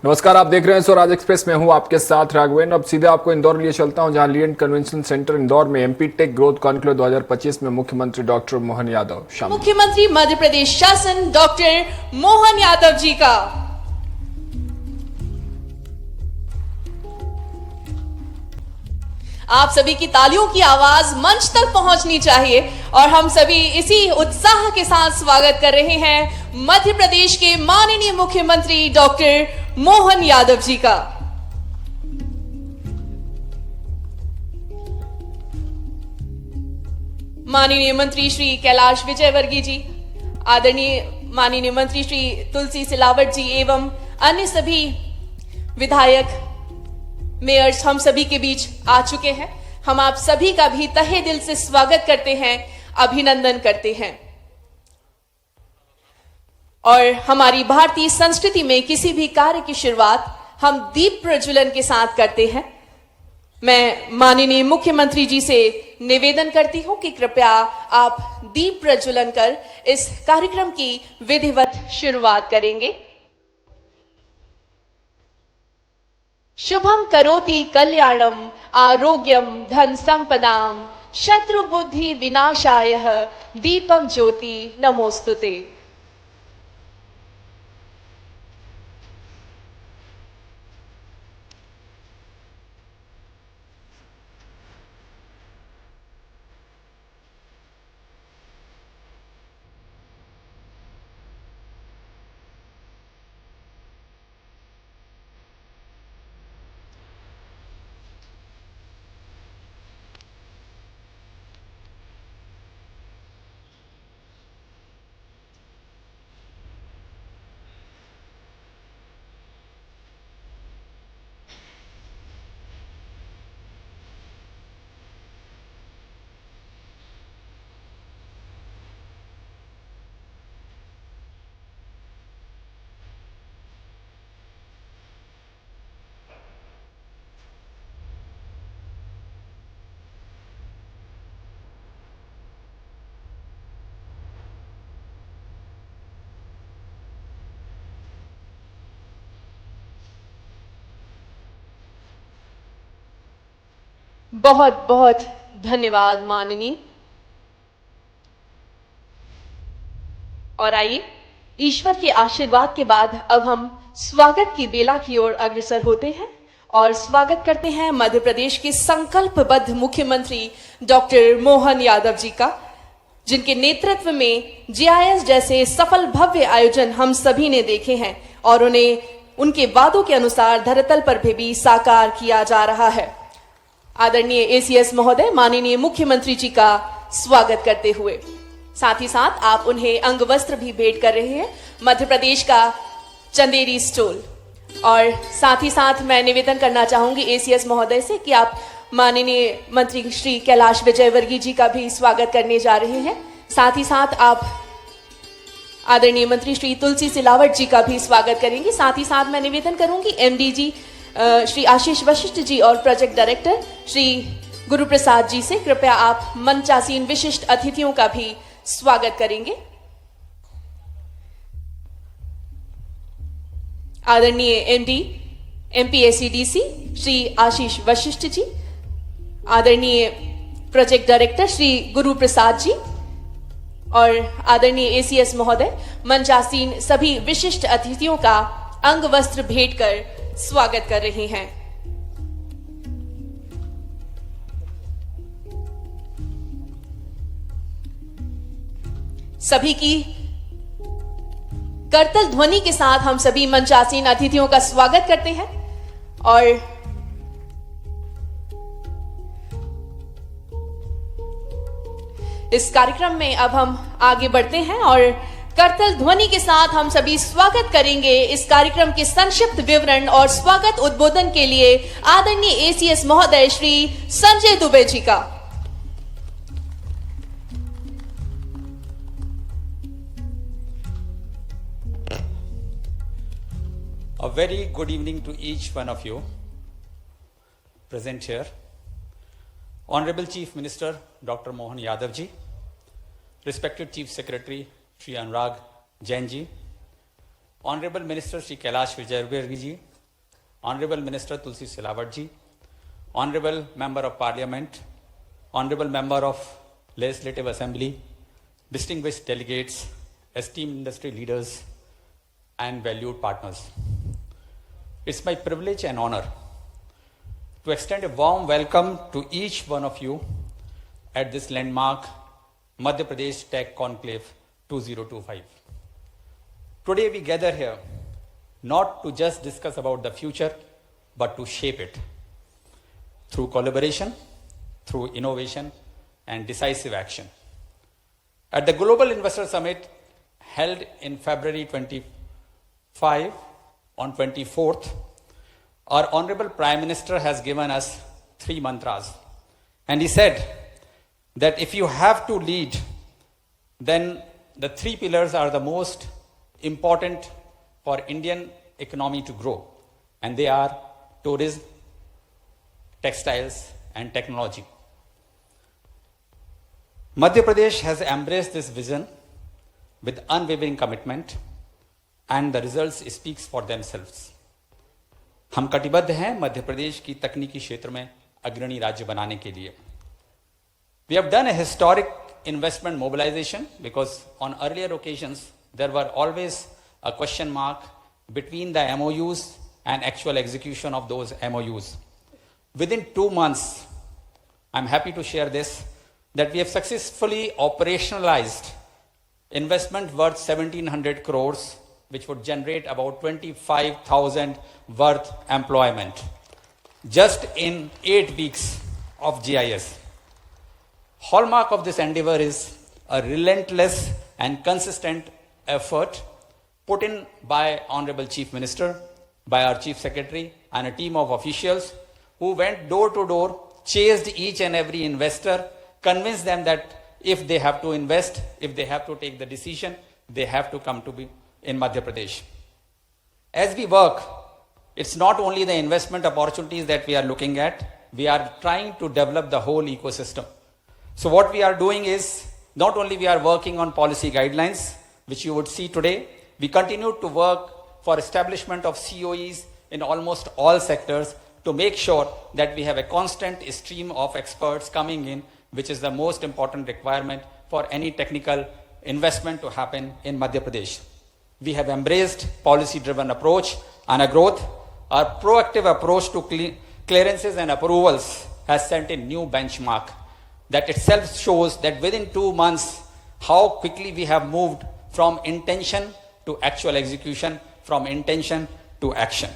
नमस्कार, आप देख रहे हैं स्वराज एक्सप्रेस में हूं आपके साथ राघवेंद्र। अब सीधे आपको इंदौर लिए चलता हूं, जहां लिएंट कन्वेंशन सेंटर इंदौर में एमपी टेक ग्रोथ कॉन्क्लेव 2025 में मुख्यमंत्री डॉक्टर मोहन यादव शामिल। मुख्यमंत्री मध्य प्रदेश शासन डॉक्टर मोहन यादव जी का आप सभी की तालियों की आवाज मंच तक पहुंचनी चाहिए और हम सभी इसी उत्साह के साथ स्वागत कर रहे हैं मध्य प्रदेश के माननीय मुख्यमंत्री डॉक्टर मोहन यादव जी का। माननीय मंत्री श्री कैलाश विजयवर्गीय जी, आदरणीय माननीय मंत्री श्री तुलसी सिलावट जी एवं अन्य सभी विधायक मेयर्स हम सभी के बीच आ चुके हैं। हम आप सभी का भी तहे दिल से स्वागत करते हैं, अभिनंदन करते हैं। और हमारी भारतीय संस्कृति में किसी भी कार्य की शुरुआत हम दीप प्रज्वलन के साथ करते हैं। मैं माननीय मुख्यमंत्री जी से निवेदन करती हूं कि कृपया आप दीप प्रज्वलन कर इस कार्यक्रम की विधिवत शुरुआत करेंगे। शुभम करोति कल्याणम आरोग्यम धन संपदाम शत्रु बुद्धि विनाशाय दीपम ज्योति नमोस्तुते। बहुत बहुत धन्यवाद माननीय। और आइए ईश्वर के आशीर्वाद के बाद अब हम स्वागत की बेला की ओर अग्रसर होते हैं और स्वागत करते हैं मध्य प्रदेश के संकल्पबद्ध मुख्यमंत्री डॉक्टर मोहन यादव जी का, जिनके नेतृत्व में जीआईएस जैसे सफल भव्य आयोजन हम सभी ने देखे हैं और उन्हें उनके वादों के अनुसार धरातल पर भी साकार किया जा रहा है। आदरणीय एसीएस महोदय माननीय मुख्यमंत्री जी का स्वागत करते हुए साथ ही साथ आप उन्हें अंग वस्त्र भी भेंट कर रहे हैं, मध्य प्रदेश का चंदेरी स्टोल। और साथ ही साथ मैं निवेदन करना चाहूंगी एसीएस महोदय से कि आप माननीय मंत्री श्री कैलाश विजयवर्गीय जी का भी स्वागत करने जा रहे हैं। साथ ही साथ आप आदरणीय मंत्री श्री तुलसी सिलावट जी का भी स्वागत करेंगे। साथ ही साथ मैं निवेदन करूंगी एमडी जी श्री आशीष वशिष्ठ जी और प्रोजेक्ट डायरेक्टर श्री गुरु प्रसाद जी से कृपया आप मंचासीन विशिष्ट अतिथियों का भी स्वागत करेंगे। आदरणीय एमडी एमपीएसीडीसी श्री आशीष वशिष्ठ जी, आदरणीय प्रोजेक्ट डायरेक्टर श्री गुरु प्रसाद जी और आदरणीय एसीएस महोदय मंचासीन सभी विशिष्ट अतिथियों का अंग वस्त्र भेंट कर स्वागत कर रहे हैं। सभी की करतल ध्वनि के साथ हम सभी मंचासीन अतिथियों का स्वागत करते हैं और इस कार्यक्रम में अब हम आगे बढ़ते हैं और करतल ध्वनि के साथ हम सभी स्वागत करेंगे इस कार्यक्रम के संक्षिप्त विवरण और स्वागत उद्बोधन के लिए आदरणीय एसीएस महोदय श्री संजय दुबे जी का। A very good evening to each one of you present here. Honorable Chief Minister Dr. Mohan Yadav ji, respected Chief Secretary Shri Anurag Jain ji, Honorable Minister Shri Kailash Vijayvargiya ji, Honorable Minister Tulsi Silawat ji, Honorable Member of Parliament, Honorable Member of Legislative Assembly, distinguished delegates, esteemed industry leaders, and valued partners. It's my privilege and honor to extend a warm welcome to each one of you at this landmark Madhya Pradesh Tech Conclave 2025. Today we gather here not to just discuss about the future, but to shape it through collaboration, through innovation, and decisive action. At the Global Investor Summit held in February 25, on 24th, our Honorable Prime Minister has given us 3 mantras. And he said that if you have to lead, then the 3 pillars are the most important for Indian economy to grow. And they are tourism, textiles, and technology. Madhya Pradesh has embraced this vision with unwavering commitment, and the results speaks for themselves. हम कटिबद्ध हैं मध्य प्रदेश की तकनीकी क्षेत्र में अग्रणी राज्य बनाने के लिए. We have done a historic investment mobilization because on earlier occasions there were always a question mark between the MOUs and actual execution of those MOUs. Within 2 months, I'm happy to share this, that we have successfully operationalized investment worth 1700 crores, which would generate about 25,000 worth employment just in 8 weeks of GIS. Hallmark of this endeavor is a relentless and consistent effort put in by Honorable Chief Minister, by our Chief Secretary, and a team of officials who went door to door, chased each and every investor, convinced them that if they have to invest, if they have to take the decision, they have to come to be in Madhya Pradesh. As we work, it's not only the investment opportunities that we are looking at, we are trying to develop the whole ecosystem. So what we are doing is, not only we are working on policy guidelines, which you would see today, we continue to work for establishment of COEs in almost all sectors to make sure that we have a constant stream of experts coming in, which is the most important requirement for any technical investment to happen in Madhya Pradesh. We have embraced policy-driven approach and a growth. Our proactive approach to clearances and approvals has set a new benchmark. That itself shows that within 2 months, how quickly we have moved from intention to actual execution, from intention to action.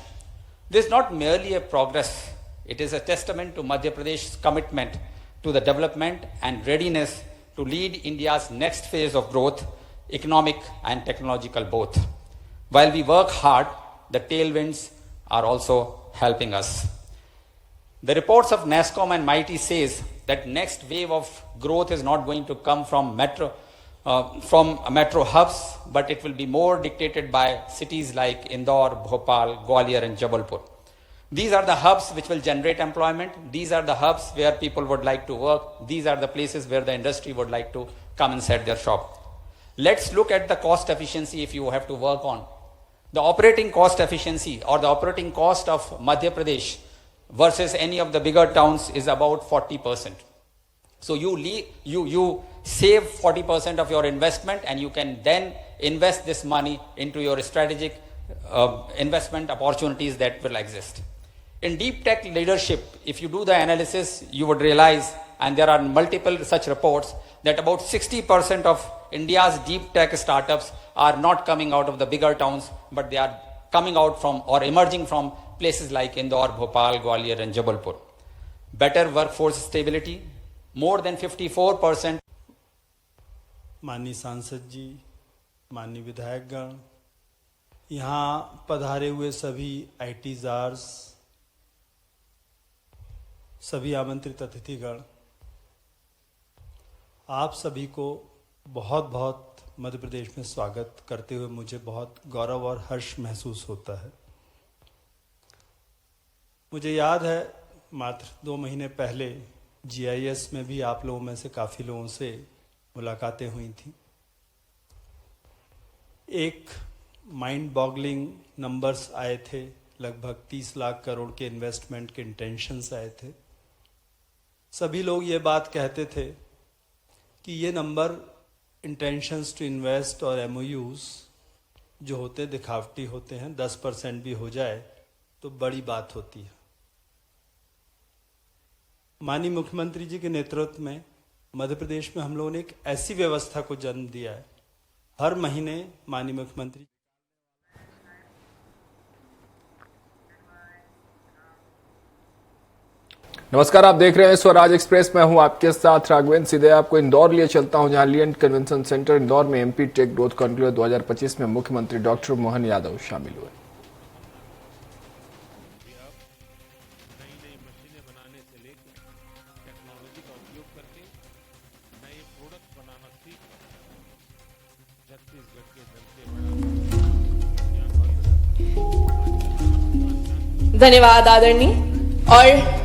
This is not merely a progress, it is a testament to Madhya Pradesh's commitment to the development and readiness to lead India's next phase of growth, economic and technological both. While we work hard, the tailwinds are also helping us. The reports of NASSCOM and MITI says that next wave of growth is not going to come from metro hubs, but it will be more dictated by cities like Indore, Bhopal, Gwalior, and Jabalpur. These are the hubs which will generate employment. These are the hubs where people would like to work. These are the places where the industry would like to come and set their shop. Let's look at the cost efficiency if you have to work on. The operating cost efficiency or the operating cost of Madhya Pradesh versus any of the bigger towns is about 40%. So you save 40% of your investment and you can then invest this money into your strategic investment opportunities that will exist. In deep tech leadership, if you do the analysis, you would realize, and there are multiple such reports, that about 60% of India's deep tech startups are not coming out of the bigger towns, but they are coming out from or emerging from places like Indore, Bhopal, Gwalior, and Jabalpur. Better workforce stability, more than 54%. माननीय सांसद जी, माननीय विधायकगण, यहाँ पधारे हुए सभी आईटीज़ार्स, सभी आमंत्रित अतिथिगण, आप सभी को बहुत बहुत मध्य प्रदेश में स्वागत करते हुए मुझे बहुत गौरव और हर्ष महसूस होता है। मुझे याद है मात्र 2 महीने पहले जीआईएस में भी आप लोगों में से काफ़ी लोगों से मुलाकातें हुई थी। एक माइंड बॉगलिंग नंबर्स आए थे, लगभग 30 लाख करोड़ के इन्वेस्टमेंट के इंटेंशंस आए थे। सभी लोग ये बात कहते थे कि ये नंबर इंटेंशंस टू इन्वेस्ट और एमओयूज जो होते दिखावटी होते हैं, 10% भी हो जाए तो बड़ी बात होती है। माननीय मुख्यमंत्री जी के नेतृत्व में मध्य प्रदेश में हम लोगों ने एक ऐसी व्यवस्था को जन्म दिया है, हर महीने माननीय मुख्यमंत्री। नमस्कार, आप देख रहे हैं स्वराज एक्सप्रेस। मैं हूं आपके साथ राघवेंद्र। सीधे आपको इंदौर लिए चलता हूं, जहां लिएंट कन्वेंशन सेंटर इंदौर में एमपी टेक ग्रोथ कॉन्क्लेव 2025 में मुख्यमंत्री डॉक्टर मोहन यादव शामिल हुए। धन्यवाद आदरणीय। और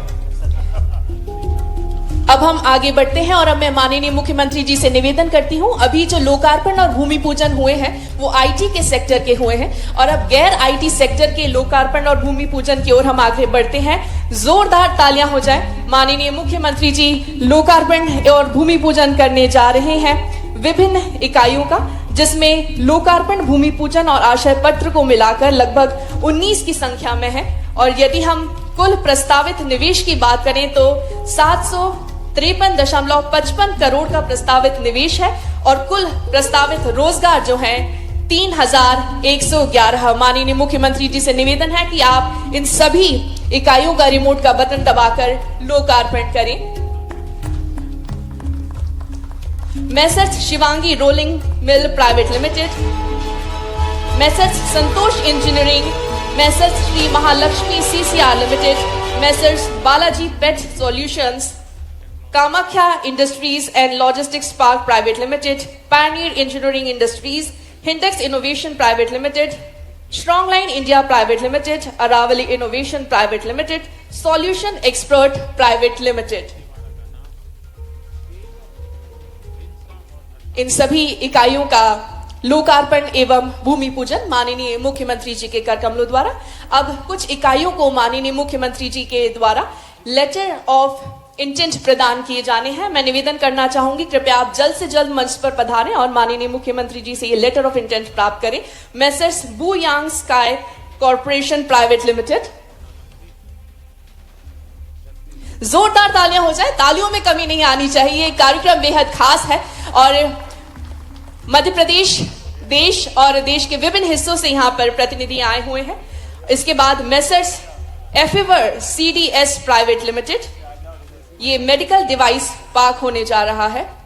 अब हम आगे बढ़ते हैं और अब मैं माननीय मुख्यमंत्री जी से निवेदन करती हूं, अभी जो लोकार्पण और भूमि पूजन हुए हैं वो आईटी के सेक्टर के हुए हैं और अब गैर आईटी सेक्टर के लोकार्पण और भूमि पूजन की ओर हम आगे बढ़ते हैं। जोरदार तालियां हो जाए। माननीय मुख्यमंत्री जी लोकार्पण और भूमि पूजन करने जा रहे हैं विभिन्न इकाइयों का, जिसमें लोकार्पण, भूमि पूजन और आशय पत्र को मिलाकर लगभग 19 की संख्या में है। और यदि हम कुल प्रस्तावित निवेश की बात करें तो 753.55 करोड़ का प्रस्तावित निवेश है और कुल प्रस्तावित रोजगार जो है 3,111। माननीय मुख्यमंत्री जी से निवेदन है कि आप इन सभी इकाइयों का रिमोट का बटन दबाकर लोकार्पण करें। Messrs Shivangi rolling mill private limited, messrs Santosh engineering, messrs Shri Mahalakshmi CCR limited, messrs Balaji pet solutions, Kamakhya industries and logistics park private limited, pioneer engineering industries, Hindex innovation private limited, strong line India private limited, Aravali innovation private limited, solution expert private limited. इन सभी इकाइयों का लोकार्पण एवं भूमि पूजन माननीय मुख्यमंत्री जी के कर कमलों द्वारा। अब कुछ इकाइयों को माननीय मुख्यमंत्री जी के द्वारा लेटर ऑफ इंटेंट प्रदान किए जाने हैं। मैं निवेदन करना चाहूंगी, कृपया आप जल्द से जल्द मंच पर पधारें और माननीय मुख्यमंत्री जी से ये लेटर ऑफ इंटेंट प्राप्त करें। मैसर्स बू यांग स्काई कॉर्पोरेशन प्राइवेट लिमिटेड। जोरदार तालियां हो जाए, तालियों में कमी नहीं आनी चाहिए। कार्यक्रम बेहद खास है और मध्य प्रदेश, देश और देश के विभिन्न हिस्सों से यहां पर प्रतिनिधि आए हुए हैं। इसके बाद messrs Efiver CDS private limited, ये मेडिकल डिवाइस पार्क होने जा रहा है।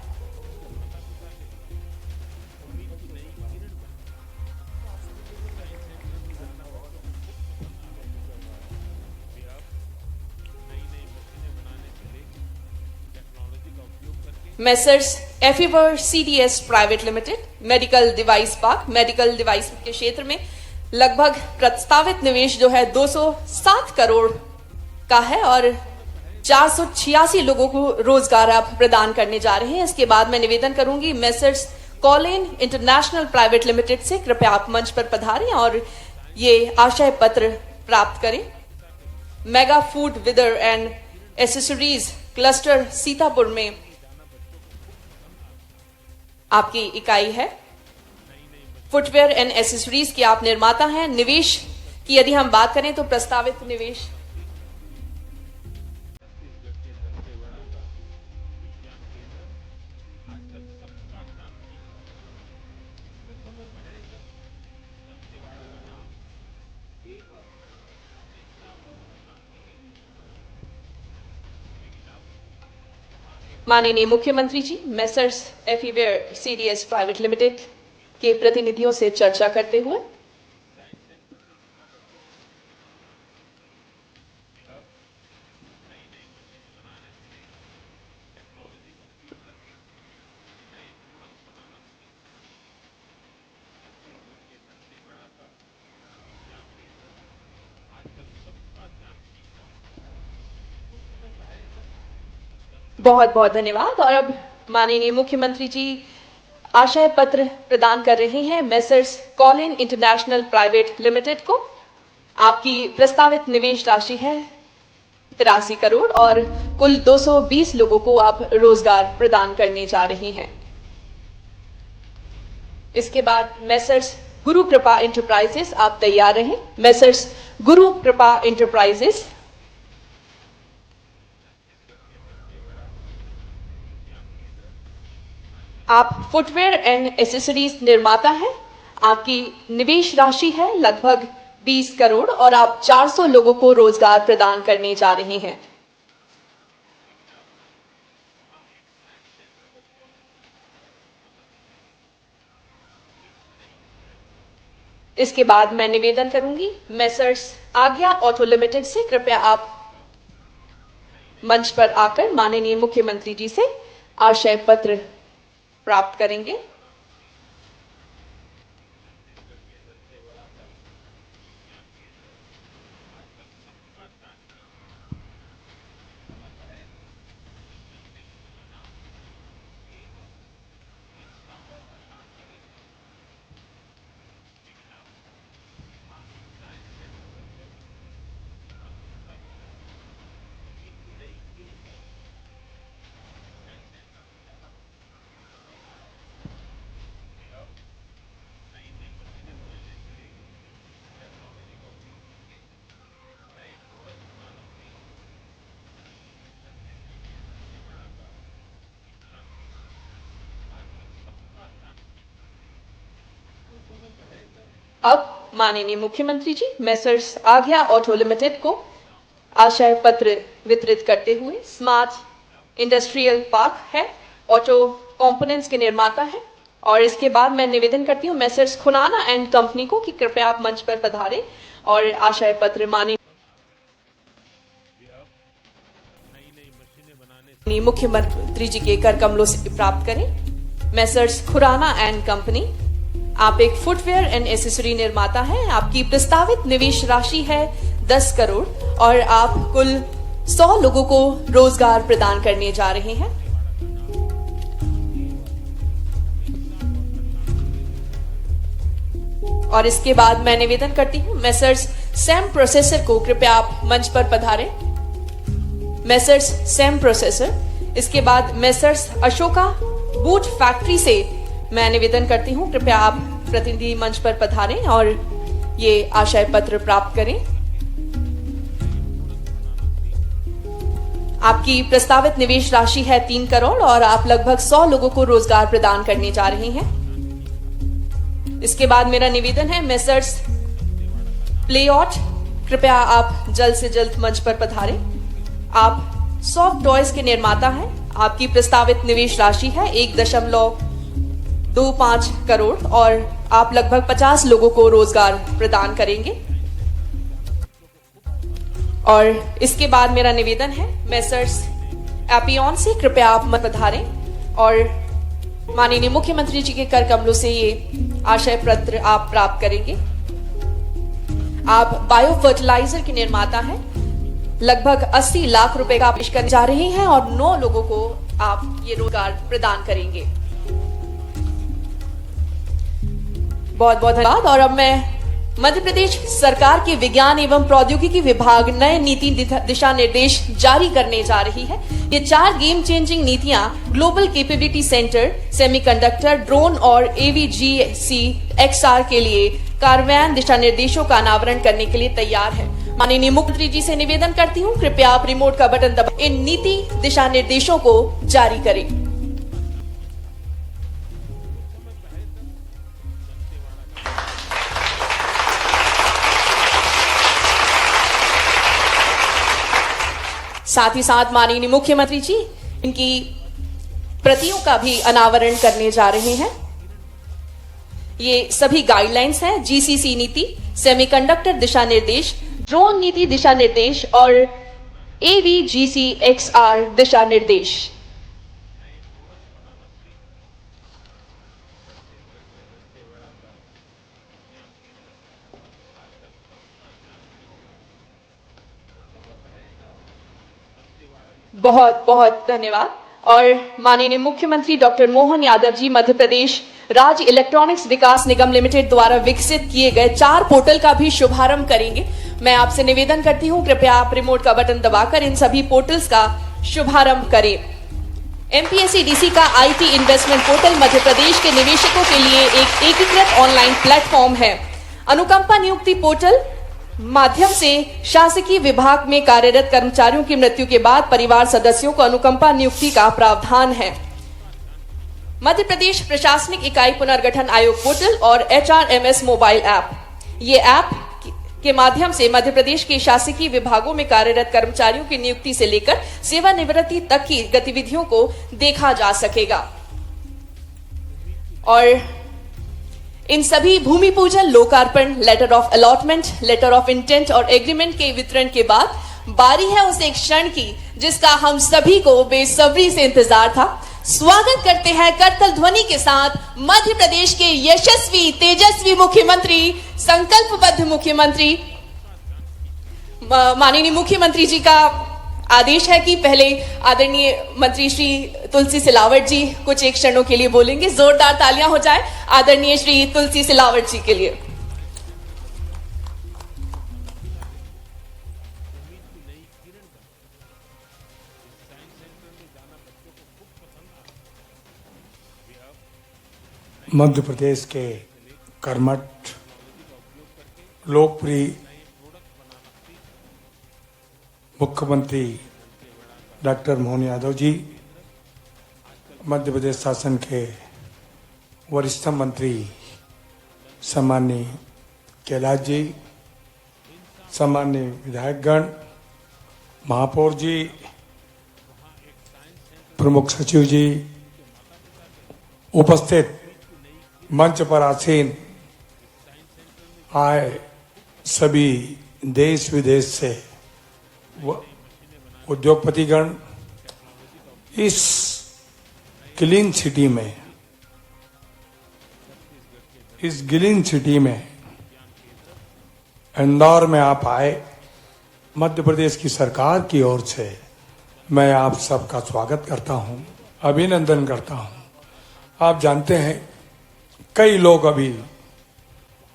Messrs Efiver CDS private limited, medical device park, medical device के क्षेत्र में लगभग प्रस्तावित निवेश जो है 207 करोड़ का है और 486 लोगों को रोजगार आप प्रदान करने जा रहे हैं। इसके बाद मैं निवेदन करूंगी मैसर्स कॉलेन इंटरनेशनल प्राइवेट लिमिटेड से, कृपया आप मंच पर पधारें और ये आशय पत्र प्राप्त करें। Mega footwear and accessories cluster Sitapur में आपकी इकाई है। फुटवेयर एंड एसेसरीज की आप निर्माता हैं। निवेश की यदि हम बात करें तो प्रस्तावित निवेश माननीय मुख्यमंत्री जी मैसर्स एफिवेयर सीडीएस प्राइवेट लिमिटेड के प्रतिनिधियों से चर्चा करते हुए। बहुत बहुत धन्यवाद। और अब माननीय मुख्यमंत्री जी आशय पत्र प्रदान कर रहे हैं Messrs Colin international private limited को। आपकी प्रस्तावित निवेश राशि है 83 करोड़ और कुल 220 लोगों को आप रोजगार प्रदान करने जा रहे हैं। इसके बाद मेसर्स गुरु कृपा इंटरप्राइजेस, आप तैयार रहें। मेसर्स गुरु कृपा इंटरप्राइजेस, आप फुटवेयर एंड एसेसरीज निर्माता हैं। आपकी निवेश राशि है लगभग 20 करोड़ और आप 400 लोगों को रोजगार प्रदान करने जा रहे हैं। इसके बाद मैं निवेदन करूंगी मेसर्स आज्ञा ऑटो लिमिटेड से, कृपया आप मंच पर आकर माननीय मुख्यमंत्री जी से आशय पत्र प्राप्त करेंगे। अब माननीय मुख्यमंत्री जी मेसर्स आज्ञा ऑटो लिमिटेड को आशय पत्र वितरित करते हुए, स्मार्ट इंडस्ट्रियल पार्क है, ऑटो कंपोनेंट्स के निर्माता है। और इसके बाद मैं निवेदन करती हूँ मेसर्स खुनाना एंड कंपनी को कि कृपया आप मंच पर पधारें और आशय पत्र माननीय मुख्यमंत्री जी के कर कमलों से प्राप्त करें। मेसर्स खुराना एंड कंपनी, आप एक फुटवेयर एंड एसेसरी निर्माता हैं। आपकी प्रस्तावित निवेश राशि है 10 करोड़ और आप कुल 100 लोगों को रोजगार प्रदान करने जा रहे हैं। और इसके बाद मैं निवेदन करती हूं मेसर्स सैम प्रोसेसर को, कृपया आप मंच पर पधारें। मेसर्स सैम प्रोसेसर, इसके बाद मेसर्स अशोका बूट फैक्ट्री से मैं निवेदन करती हूं कृपया आप प्रतिनिधि मंच पर पधारें और ये आशय पत्र प्राप्त करें। आपकी प्रस्तावित निवेश राशि है 3 करोड़ और आप लगभग 100 लोगों को रोजगार प्रदान करने जा रहे हैं। इसके बाद मेरा निवेदन है मेसर्स प्लेऑट, कृपया आप जल्द से जल्द मंच पर पधारें। आप सॉफ्ट टॉयज के निर्माता हैं। आपकी प्रस्तावित निवेश राशि है 1.25 करोड़ और आप लगभग 50 लोगों को रोजगार प्रदान करेंगे। और इसके बाद मेरा निवेदन है मेसर्स एपियन से, कृपया आप मत पधारें और माननीय मुख्यमंत्री जी के कर कमलों से ये आशय पत्र आप प्राप्त करेंगे। आप बायो फर्टिलाइजर के निर्माता हैं। लगभग 80 लाख रुपए का पेश करने जा रहे हैं और 9 लोगों को आप ये रोजगार प्रदान करेंगे। बहुत बहुत धन्यवाद। और अब मैं मध्य प्रदेश सरकार के विज्ञान एवं प्रौद्योगिकी विभाग नए नीति दिशा निर्देश जारी करने जा रही है। ये 4 गेम चेंजिंग नीतियां global capability centre, semiconductor, drone और AVGC XR के लिए कार्यान्वयन दिशा निर्देशों का अनावरण करने के लिए तैयार है। माननीय मुख्यमंत्री जी से निवेदन करती हूँ कृपया आप रिमोट का बटन दबा इन नीति दिशा निर्देशों को जारी करें। साथ ही साथ माननीय मुख्यमंत्री जी इनकी प्रतियों का भी अनावरण करने जा रहे हैं। ये सभी गाइडलाइंस हैं, GCC नीति, सेमीकंडक्टर दिशा निर्देश, ड्रोन नीति दिशा निर्देश और AVGC XR दिशा निर्देश। बहुत बहुत धन्यवाद। और माननीय मुख्यमंत्री डॉक्टर मोहन यादव जी मध्य प्रदेश राज्य इलेक्ट्रॉनिक्स विकास निगम लिमिटेड द्वारा विकसित किए गए 4 पोर्टल का भी शुभारंभ करेंगे। मैं आपसे निवेदन करती हूं, कृपया आप रिमोट का बटन दबाकर इन सभी पोर्टल्स का शुभारंभ करें। एमपीएससी-डीसी का IT investment portal Madhya Pradesh के निवेशकों के लिए एक एकीकृत ऑनलाइन प्लेटफॉर्म है। अनुकंपा नियुक्ति पोर्टल माध्यम से शासकीय विभाग में कार्यरत कर्मचारियों की मृत्यु के बाद परिवार सदस्यों को अनुकंपा नियुक्ति का प्रावधान है। मध्य प्रदेश प्रशासनिक इकाई पुनर्गठन आयोग पोर्टल और HRMS मोबाइल ऐप, ये ऐप के माध्यम से मध्य प्रदेश के शासकीय विभागों में कार्यरत कर्मचारियों की नियुक्ति से लेकर सेवानिवृत्ति तक की गतिविधियों को देखा जा सकेगा। और इन सभी भूमि पूजन, लोकार्पण, letter of allotment, letter of intent और एग्रीमेंट के वितरण के बाद बारी है उस एक क्षण की जिसका हम सभी को बेसब्री से इंतजार था। स्वागत करते हैं करतल ध्वनि के साथ मध्य प्रदेश के यशस्वी, तेजस्वी मुख्यमंत्री, संकल्पबद्ध मुख्यमंत्री। माननीय मुख्यमंत्री जी का आदेश है कि पहले आदरणीय मंत्री श्री तुलसी सिलावट जी कुछ एक क्षणों के लिए बोलेंगे। जोरदार तालियां हो जाए आदरणीय श्री तुलसी सिलावट जी के लिए। मध्य प्रदेश के कर्मठ, लोकप्रिय मुख्यमंत्री डॉक्टर मोहन यादव जी, मध्य प्रदेश शासन के वरिष्ठ मंत्री सम्माननीय कैलाश जी, सम्माननीय विधायकगण, महापौर जी, प्रमुख सचिव जी, उपस्थित मंच पर आसीन आए सभी देश विदेश से उद्योगपतिगण, इस क्लीन सिटी में, इस ग्रीन सिटी में इंदौर में आप आए, मध्य प्रदेश की सरकार की ओर से मैं आप सबका स्वागत करता हूं, अभिनंदन करता हूं। आप जानते हैं कई लोग अभी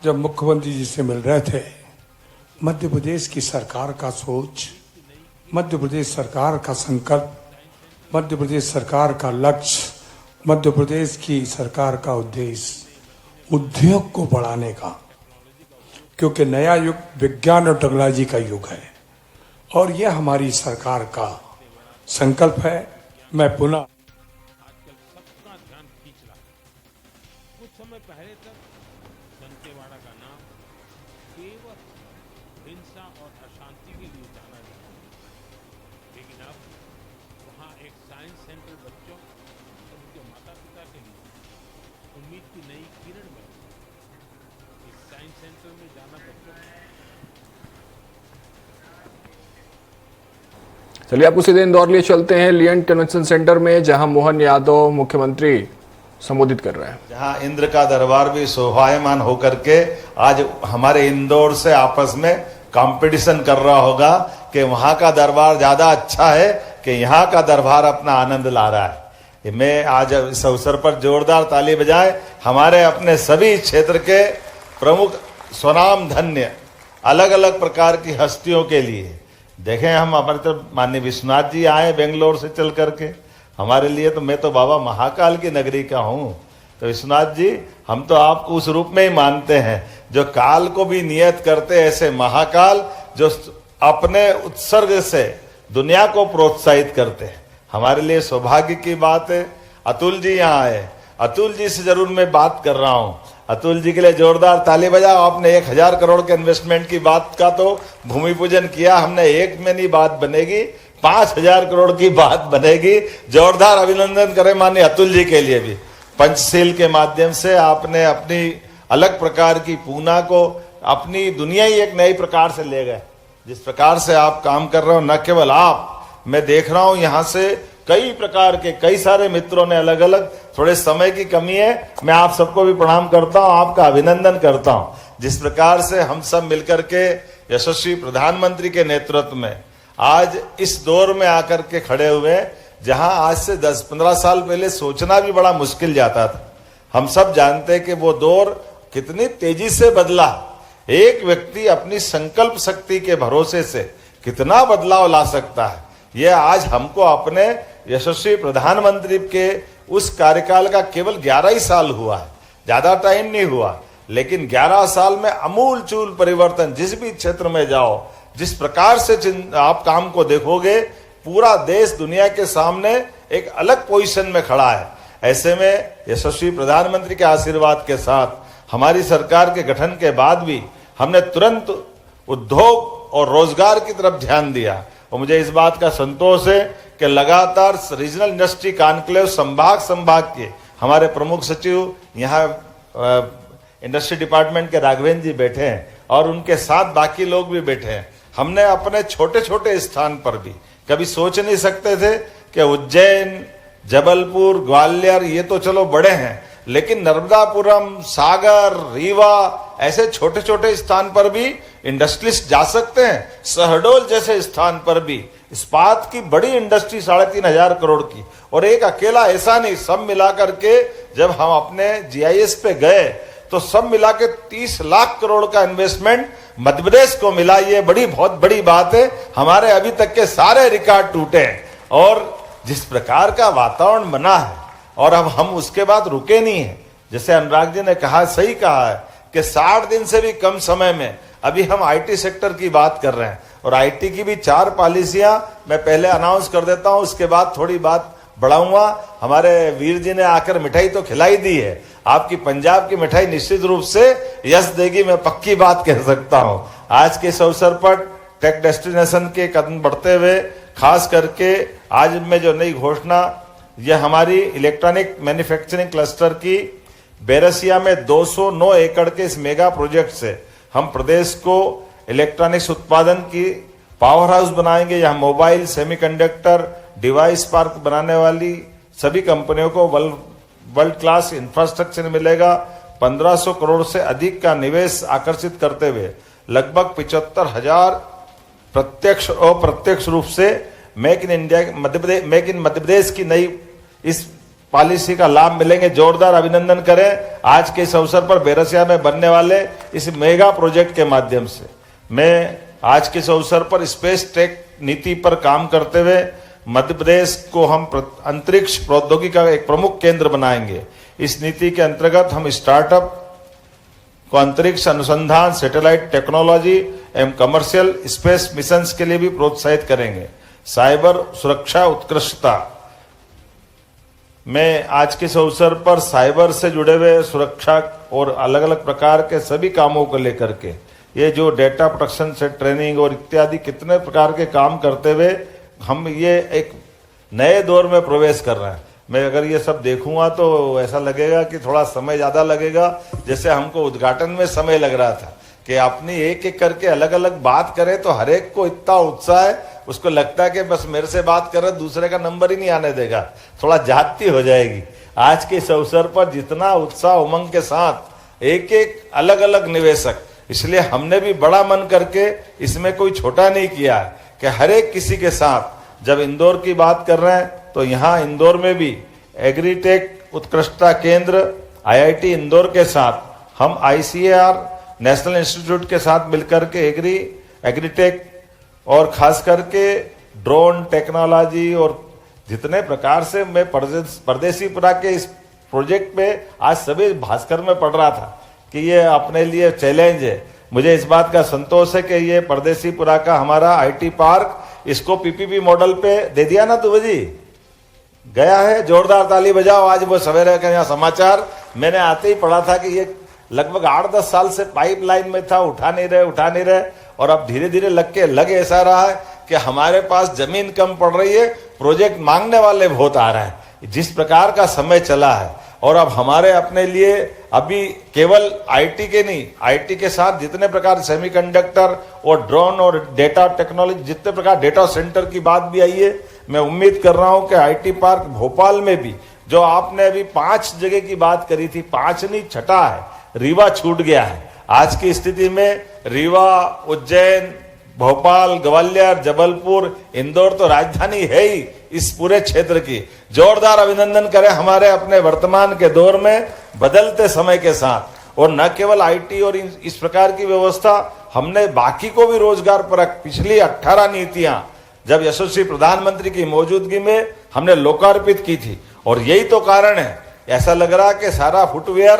जब मुख्यमंत्री जी से मिल रहे थे, मध्य प्रदेश की सरकार का सोच, मध्य प्रदेश सरकार का संकल्प, मध्य प्रदेश सरकार का लक्ष्य, मध्य प्रदेश की सरकार का उद्देश्य उद्योग को बढ़ाने का, क्योंकि नया युग विज्ञान और टेक्नोलॉजी का युग है और यह हमारी सरकार का संकल्प है। मैं पुनः कुछ समय पहले तक दंतेवाड़ा का नाम केवल हिंसा और अशांति के लिए जाना जाता था, लेकिन अब वहाँ एक साइंस सेंटर बच्चों और उनके माता पिता के लिए उम्मीद की नई किरण बनी। इस साइंस सेंटर में जाना बच्चों चलिए आपको सीधे इंदौर लिए चलते हैं, लियंट कन्वेंशन सेंटर में, जहां मोहन यादव मुख्यमंत्री संबोधित कर रहे हैं। जहां इंद्र का दरबार भी शोभायमान होकर के आज हमारे इंदौर से आपस में कंपटीशन कर रहा होगा कि वहां का दरबार ज्यादा अच्छा है कि यहाँ का दरबार अपना आनंद ला रहा है। मैं आज इस अवसर पर जोरदार ताली बजाए हमारे अपने सभी क्षेत्र के प्रमुख स्वनाम धन्य अलग अलग प्रकार की हस्तियों के लिए। देखें, हम हमारे तरफ माननीय विश्वनाथ जी आए बेंगलोर से चल करके, हमारे लिए तो मैं तो बाबा महाकाल की नगरी का हूँ, तो विश्वनाथ जी हम तो आपको उस रूप में ही मानते हैं जो काल को भी नियत करते, ऐसे महाकाल जो अपने उत्सर्ग से दुनिया को प्रोत्साहित करते हैं। हमारे लिए सौभाग्य की बात है अतुल जी यहाँ आए। अतुल जी से जरूर मैं बात कर रहा हूँ। अतुल जी के लिए जोरदार ताली बजाओ। आपने 1000 करोड़ के इन्वेस्टमेंट की बात का तो भूमि पूजन किया, हमने एक में नहीं बात बनेगी, 5000 करोड़ की बात बनेगी। जोरदार अभिनंदन करें माननीय अतुल जी के लिए भी। पंचशील के माध्यम से आपने अपनी अलग प्रकार की पूना को अपनी दुनिया ही एक नई प्रकार से ले गए। जिस प्रकार से आप काम कर रहे हो, न केवल आप, मैं देख रहा हूं यहां से कई प्रकार के कई सारे मित्रों ने अलग अलग, थोड़े समय की कमी है, मैं आप सबको भी प्रणाम करता हूं, आपका अभिनंदन करता हूं। जिस प्रकार से हम सब मिलकर के यशस्वी प्रधानमंत्री के नेतृत्व में आज इस दौर में आकर के खड़े हुए, जहां आज से 10-15 साल पहले सोचना भी बड़ा मुश्किल जाता था। हम सब जानते हैं कि वो दौर कितनी तेजी से बदला। एक व्यक्ति अपनी संकल्प शक्ति के भरोसे से कितना बदलाव ला सकता है, यह आज हमको अपने यशस्वी प्रधानमंत्री के उस कार्यकाल का केवल 11 ही साल हुआ है, ज्यादा टाइम नहीं हुआ, लेकिन 11 साल में अमूल चूल परिवर्तन। जिस भी क्षेत्र में जाओ, जिस प्रकार से आप काम को देखोगे, पूरा देश दुनिया के सामने एक अलग पोजीशन में खड़ा है। ऐसे में यशस्वी प्रधानमंत्री के आशीर्वाद के साथ हमारी सरकार के गठन के बाद भी हमने तुरंत उद्योग और रोजगार की तरफ ध्यान दिया। और मुझे इस बात का संतोष है कि लगातार रीजनल इंडस्ट्री कॉन्क्लेव संभाग के हमारे प्रमुख सचिव यहाँ इंडस्ट्री डिपार्टमेंट के राघवेंद्र जी बैठे हैं और उनके साथ बाकी लोग भी बैठे हैं। हमने अपने छोटे छोटे स्थान पर भी कभी सोच नहीं सकते थे कि उज्जैन, जबलपुर, ग्वालियर ये तो चलो बड़े हैं, लेकिन नर्मदापुरम, सागर, रीवा ऐसे छोटे छोटे स्थान पर भी इंडस्ट्रियलिस्ट जा सकते हैं। शहडोल जैसे स्थान पर भी इस्पात की बड़ी इंडस्ट्री 3,500 करोड़ की, और एक अकेला ऐसा नहीं, सब मिलाकर के जब हम अपने GIS पे गए तो सब मिला के 30 लाख करोड़ का इन्वेस्टमेंट मध्य प्रदेश को मिला। ये बहुत बड़ी बात है। हमारे अभी तक के सारे रिकॉर्ड टूटे हैं और जिस प्रकार का वातावरण बना है, और अब हम उसके बाद रुके नहीं हैं। जैसे अनुराग जी ने कहा, सही कहा है कि 60 दिन से भी कम समय में अभी हम IT सेक्टर की बात कर रहे हैं, और IT की भी 4 पॉलिसियां मैं पहले अनाउंस कर देता हूं, उसके बाद थोड़ी बात बढ़ाऊंगा। हमारे वीर जी ने आकर मिठाई तो खिलाई दी है, आपकी पंजाब की मिठाई निश्चित रूप से यश देगी, मैं पक्की बात कह सकता हूं। आज के इस अवसर पर टेक डेस्टिनेशन के कदम बढ़ते हुए, खास करके आज में जो नई घोषणा, यह हमारी इलेक्ट्रॉनिक मैन्युफैक्चरिंग क्लस्टर की बैरसिया में 209 एकड़ के इस मेगा प्रोजेक्ट से हम प्रदेश को इलेक्ट्रॉनिक्स उत्पादन की पावर हाउस बनाएंगे। यहाँ मोबाइल, सेमीकंडक्टर, डिवाइस पार्क बनाने वाली सभी कंपनियों को वर्ल्ड क्लास इंफ्रास्ट्रक्चर मिलेगा। 1500 करोड़ से अधिक का निवेश आकर्षित करते हुए लगभग 75,000 प्रत्यक्ष और अप्रत्यक्ष रूप से मेक इन मध्य प्रदेश की नई इस पॉलिसी का लाभ मिलेंगे। जोरदार अभिनंदन करें आज के इस अवसर पर बैरसिया में बनने वाले इस मेगा प्रोजेक्ट के माध्यम से। मैं आज के इस अवसर पर स्पेस टेक नीति पर काम करते हुए मध्य प्रदेश को हम अंतरिक्ष प्रौद्योगिकी का एक प्रमुख केंद्र बनाएंगे। इस नीति के अंतर्गत हम स्टार्टअप को अंतरिक्ष अनुसंधान, सैटेलाइट टेक्नोलॉजी एवं कमर्शियल स्पेस मिशंस के लिए भी प्रोत्साहित करेंगे। साइबर सुरक्षा उत्कृष्टता, मैं आज के इस अवसर पर साइबर से जुड़े हुए सुरक्षा और अलग अलग प्रकार के सभी कामों को लेकर के, ये जो डेटा प्रोटेक्शन से ट्रेनिंग और इत्यादि कितने प्रकार के काम करते हुए हम ये एक नए दौर में प्रवेश कर रहे हैं। मैं अगर ये सब देखूंगा तो ऐसा लगेगा कि थोड़ा समय ज्यादा लगेगा, जैसे हमको उद्घाटन में समय लग रहा था कि अपनी एक एक करके अलग अलग बात करें तो हर एक को इतना उत्साह है, उसको लगता है कि बस मेरे से बात कर रहे, दूसरे का नंबर ही नहीं आने देगा, थोड़ा जाती हो जाएगी। आज के इस अवसर पर जितना उत्साह उमंग के साथ एक एक अलग अलग निवेशक, इसलिए हमने भी बड़ा मन करके इसमें कोई छोटा नहीं किया है कि हर एक किसी के साथ। जब इंदौर की बात कर रहे हैं तो यहाँ इंदौर में भी एग्रीटेक उत्कृष्टता केंद्र IIT इंदौर के साथ हम ICAR नेशनल इंस्टीट्यूट के साथ मिलकर के एग्रीटेक और खास करके ड्रोन टेक्नोलॉजी और जितने प्रकार से मैं परदेसीपुरा के इस प्रोजेक्ट पे आज सभी भास्कर में पढ़ रहा था कि ये अपने लिए चैलेंज है। मुझे इस बात का संतोष है कि ये परदेसीपुरा का हमारा IT पार्क, इसको PPP मॉडल पे दे दिया ना तुम जी, गया है, जोरदार ताली बजाओ। आज वो सवेरे का यहाँ समाचार मैंने आते ही पढ़ा था कि ये लगभग 8-10 साल से पाइपलाइन में था, उठा नहीं रहे, और अब धीरे धीरे लग ऐसा रहा है कि हमारे पास जमीन कम पड़ रही है, प्रोजेक्ट मांगने वाले बहुत आ रहे हैं। जिस प्रकार का समय चला है, और अब हमारे अपने लिए अभी केवल IT के नहीं, IT के साथ जितने प्रकार सेमीकंडक्टर और ड्रोन और डेटा टेक्नोलॉजी, जितने प्रकार डेटा सेंटर की बात भी आई है, मैं उम्मीद कर रहा हूं कि IT पार्क भोपाल में भी, जो आपने अभी 5 जगह की बात करी थी, 5 नहीं 6 है, रीवा छूट गया है। आज की स्थिति में रीवा, उज्जैन, भोपाल, ग्वालियर, जबलपुर, इंदौर तो राजधानी है ही इस पूरे क्षेत्र की। जोरदार अभिनंदन करें हमारे अपने वर्तमान के दौर में बदलते समय के साथ और न केवल आईटी और इस प्रकार की व्यवस्था, हमने बाकी को भी रोजगार परक पिछली 18 नीतियां जब यशस्वी प्रधानमंत्री की मौजूदगी में हमने लोकार्पित की थी। और यही तो कारण है, ऐसा लग रहा कि सारा फुटवेयर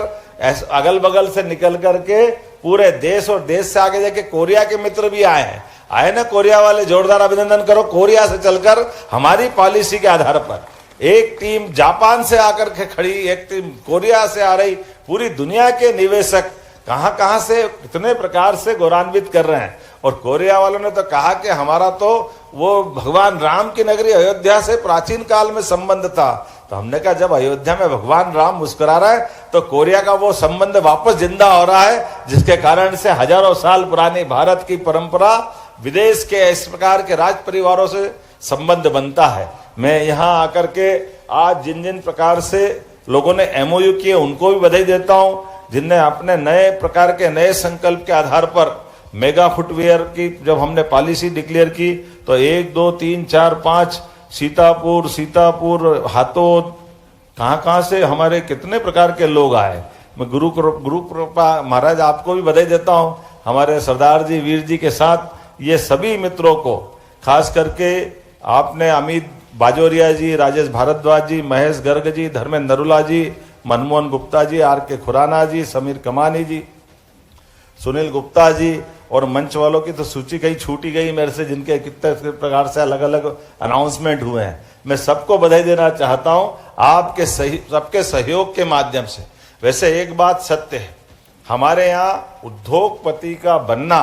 अगल बगल से निकल करके पूरे देश और देश से आगे जाके कोरिया के मित्र भी आए हैं। आए ना कोरिया वाले, जोरदार अभिनंदन करो। कोरिया से चलकर हमारी पॉलिसी के आधार पर एक टीम जापान से आकर के खड़ी, एक टीम कोरिया से आ रही, पूरी दुनिया के निवेशक कहां कहां से कितने प्रकार से गौरवान्वित कर रहे हैं। और कोरिया वालों ने तो कहा कि हमारा तो वो भगवान राम की नगरी अयोध्या से प्राचीन काल में संबंध था। तो हमने कहा जब अयोध्या में भगवान राम मुस्कुरा रहा है तो कोरिया का वो संबंध वापस जिंदा हो रहा है, जिसके कारण से हजारों साल पुरानी भारत की परंपरा विदेश के इस प्रकार के राज परिवारों से संबंध बनता है। मैं यहाँ आकर के आज जिन जिन प्रकार से लोगों ने एमओयू किए उनको भी बधाई देता हूँ, जिनने अपने नए प्रकार के नए संकल्प के आधार पर मेगा फुटवेयर की जब हमने पॉलिसी डिक्लेयर की तो 1, 2, 3, 4, 5 सीतापुर, हाथोद, कहां से हमारे कितने प्रकार के लोग आए। मैं गुरु कृपा महाराज आपको भी बधाई देता हूं, हमारे सरदार जी, वीर जी के साथ ये सभी मित्रों को, खास करके आपने अमित बाजोरिया जी, राजेश भारद्वाज जी, महेश गर्ग जी, धर्मेंद्र नरूला जी, मनमोहन गुप्ता जी, आर.के. खुराना जी, समीर कमानी जी, सुनील गुप्ता जी और मंच वालों की तो सूची कहीं छूटी गई मेरे से, जिनके कितने प्रकार से अलग अलग अनाउंसमेंट हुए हैं। मैं सबको बधाई देना चाहता हूं आपके सबके सहयोग के माध्यम से। वैसे एक बात सत्य है, हमारे यहाँ उद्योगपति का बनना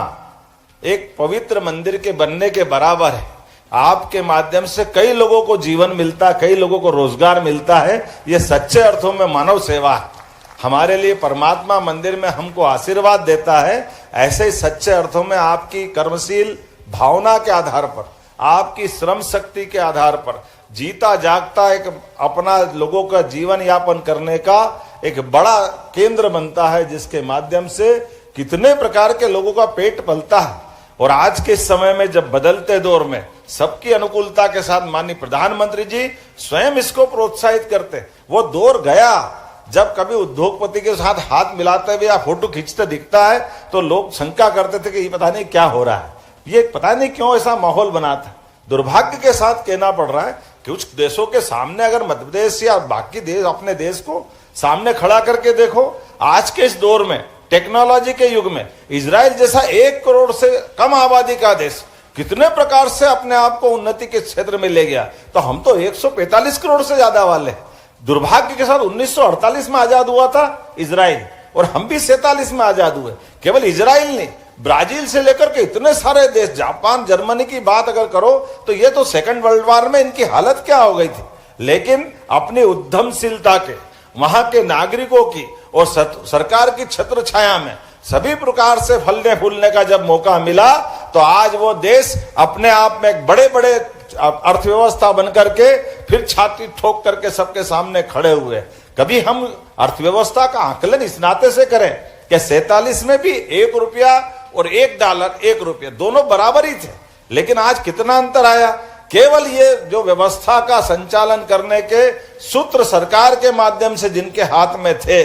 एक पवित्र मंदिर के बनने के बराबर है। आपके माध्यम से कई लोगों को जीवन मिलता, कई लोगों को रोजगार मिलता है। ये सच्चे अर्थों में मानव सेवा है। हमारे लिए परमात्मा मंदिर में हमको आशीर्वाद देता है, ऐसे ही सच्चे अर्थों में आपकी कर्मशील भावना के आधार पर, आपकी श्रम शक्ति के आधार पर जीता जागता एक अपना लोगों का जीवन यापन करने का एक बड़ा केंद्र बनता है, जिसके माध्यम से कितने प्रकार के लोगों का पेट पलता है। और आज के समय में जब बदलते दौर में सबकी अनुकूलता के साथ माननीय प्रधानमंत्री जी स्वयं इसको प्रोत्साहित करते, वो दौर गया जब कभी उद्योगपति के साथ हाथ मिलाते हुए या फोटो खींचते दिखता है तो लोग शंका करते थे कि ये पता नहीं क्या हो रहा है, ये पता नहीं क्यों ऐसा माहौल बना था। दुर्भाग्य के साथ कहना पड़ रहा है कि कुछ देशों के सामने अगर मध्य प्रदेश या बाकी देश अपने देश को सामने खड़ा करके देखो, आज के इस दौर में टेक्नोलॉजी के युग में इजराइल जैसा 1 करोड़ से कम आबादी का देश कितने प्रकार से अपने आप को उन्नति के क्षेत्र में ले गया, तो हम तो 145 करोड़ से ज्यादा वाले हैं। दुर्भाग्य के साथ 1948 में आजाद हुआ था इजराइल और हम भी 47 में आजाद हुए। केवल इजराइल नहीं, ब्राजील से लेकर के इतने सारे देश, जापान, जर्मनी की बात अगर करो तो ये तो सेकंड वर्ल्ड वॉर में इनकी हालत क्या हो गई थी। लेकिन अपनी उद्यमशीलता के, वहां के नागरिकों की और सरकार की छत्र छाया में सभी प्रकार से फलने फूलने का जब मौका मिला तो आज वो देश अपने आप में एक बड़े बड़े अर्थव्यवस्था बनकर के फिर छाती ठोक करके सबके सामने खड़े हुए। कभी हम अर्थव्यवस्था का आकलन इस नाते से करें कि 47 में भी 1 रुपया और 1 डॉलर 1 रुपया दोनों बराबर ही थे, लेकिन आज कितना अंतर आया। केवल ये जो व्यवस्था का संचालन करने के सूत्र सरकार के माध्यम से जिनके हाथ में थे,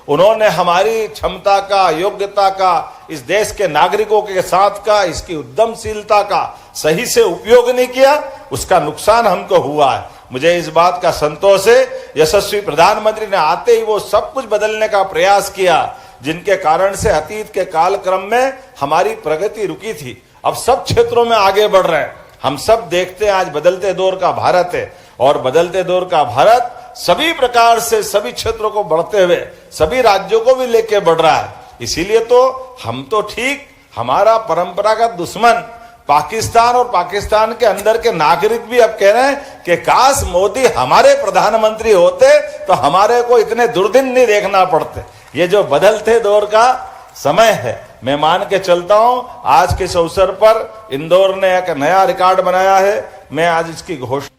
उन्होंने हमारी क्षमता का, योग्यता का, इस देश के नागरिकों के साथ का, इसकी उद्यमशीलता का सही से उपयोग नहीं किया, उसका नुकसान हमको हुआ है। मुझे इस बात का संतोष है, यशस्वी प्रधानमंत्री ने आते ही वो सब कुछ बदलने का प्रयास किया जिनके कारण से अतीत के कालक्रम में हमारी प्रगति रुकी थी। अब सब क्षेत्रों में आगे बढ़ रहे हैं। हम सब देखते हैं आज बदलते दौर का भारत है और बदलते दौर का भारत सभी प्रकार से सभी क्षेत्रों को बढ़ते हुए सभी राज्यों को भी लेके बढ़ रहा है। इसीलिए तो हम तो ठीक, हमारा परंपरागत दुश्मन पाकिस्तान और पाकिस्तान के अंदर के नागरिक भी अब कह रहे हैं कि काश मोदी हमारे प्रधानमंत्री होते तो हमारे को इतने दुर्दिन नहीं देखना पड़ते। ये जो बदलते दौर का समय है, मैं मान के चलता हूं आज के इस अवसर पर इंदौर ने एक नया रिकॉर्ड बनाया है। मैं आज इसकी घोषणा